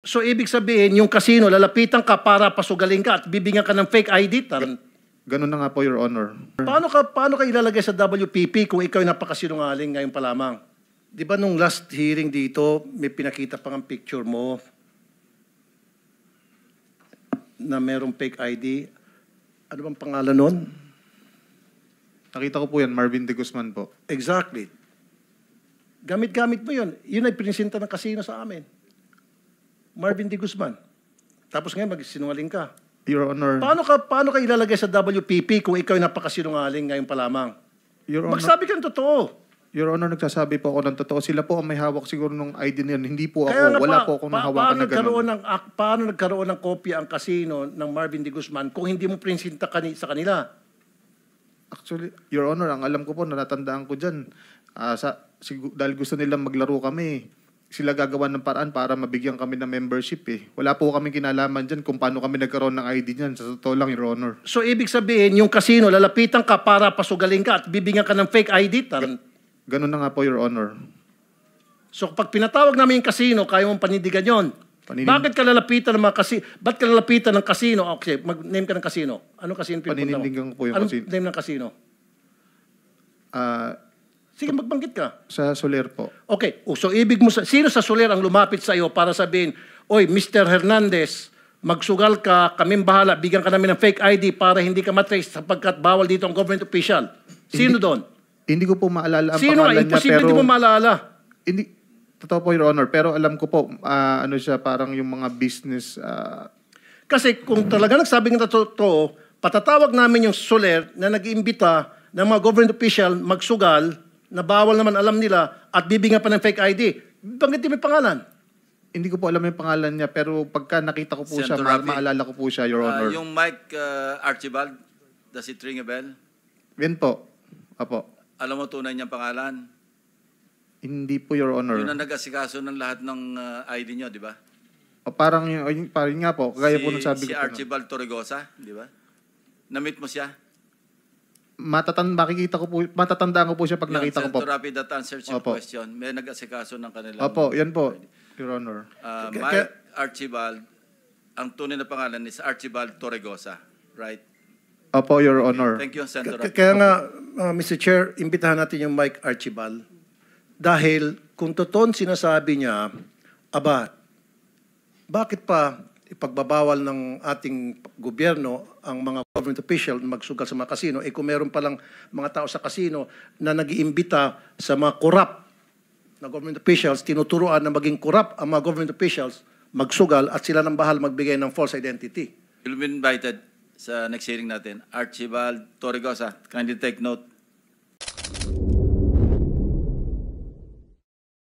So, ibig sabihin, yung casino, lalapitan ka para pasugalin ka at bibigyan ka ng fake ID. Ganun na nga po, Your Honor. Paano ka ilalagay sa WPP kung ikaw ay napakasinungaling ngayon pa lamang? Di ba nung last hearing dito, may pinakita pang ang picture mo na merong fake ID? Ano bang pangalan nun? Nakita ko po yan, Marvin De Guzman po. Exactly. Gamit-gamit mo yun. Yun ay pinisinta ng casino sa amin. Marvin De Guzman. Tapos ngayon, magsinungaling ka. Your Honor. Paano ka ilalagay sa WPP kung ikaw ay napakasinungaling ngayon pa lamang? Your Honor. Magsabi ka ng totoo. Your Honor, nagsasabi po ako ng totoo. Sila po ang may hawak siguro ng ID na yun. Hindi po Kaya ako. Wala po akong nahawakan na gano'n. Paano nagkaroon ng kopya ang casino ng Marvin De Guzman kung hindi mo prinsinta sa kanila? Actually, Your Honor, ang alam ko po, natatandaan ko dyan. Dahil gusto nilang maglaro kami, sila gagawa ng paraan para mabigyan kami ng membership eh. Wala po kami kinalaman dyan kung paano kami nagkaroon ng ID dyan. Sa totoo lang, Your Honor. So, ibig sabihin, yung casino, lalapitan ka para pasugalin ka at bibigyan ka ng fake ID? Ganun na nga po, Your Honor. So, pag pinatawag namin yung casino, kaya mong panindigan yun. Bakit ka lalapitan ng mga casino? Ba't ka lalapitan ng casino? Okay, mag-name ka ng casino. Anong casino pinupunta mo? Paninindigan ko po yung casino. Anong name ng casino? Sige, magbanggit ka. Sa Soler po. Okay, so ibig mo, sino sa Soler ang lumapit sa iyo para sabihin, oy, Mr. Hernandez, magsugal ka, kaming bahala, bigyan ka namin ng fake ID para hindi ka matrace sapagkat bawal dito ang government official. Sino doon? Hindi ko po maalala ang Sino? pangalan niya, Imposible pero... di mo maalala. Hindi, totoo po, Your Honor. Pero alam ko po, ano siya, parang yung mga business... Kasi kung talaga nagsabi ng totoo, patatawag namin yung Soler na nag-iimbita ng mga government official magsugal na bawal naman alam nila at bibigyan pa ng fake ID. Banggitin mo yung pangalan. Hindi ko po alam yung pangalan niya, pero pagka nakita ko po siya, maalala ko po siya, Your Honor. Yung Mike Archibald, does it ring a bell? Yan po. Apo. Alam mo tunay niyang pangalan? Hindi po, Your Honor. Yun ang nag-asikaso ng lahat ng ID niyo, di ba? Parang nga po, kagaya po nung sabi ko. Si Archibald Torregosa, di ba? Na-meet mo siya? Matatandaan ko po siya pag nakita ko po. Senator Rapi, that answers your question. May nag-asikaso ng kanilang... Opo, yan po, Your Honor. Mike Archibald, ang tunay na pangalan is Archibald Torregosa, right? Opo, Your Honor. Thank you, Senator Rapi. Kaya nga, Mr. Chair, imbitahan natin yung Mike Archibald. Dahil kung totoong sinasabi niya, bakit pa ipagbabawal ng ating gobyerno ang mga government official magsugal sa mga kasino, kung meron palang mga tao sa kasino na nag-iimbita sa mga corrupt na government officials, tinuturuan na maging corrupt ang mga government officials, magsugal at sila nang bahal magbigay ng false identity. You'll be invited sa next hearing natin. Archibald Torregosa, kindly take note.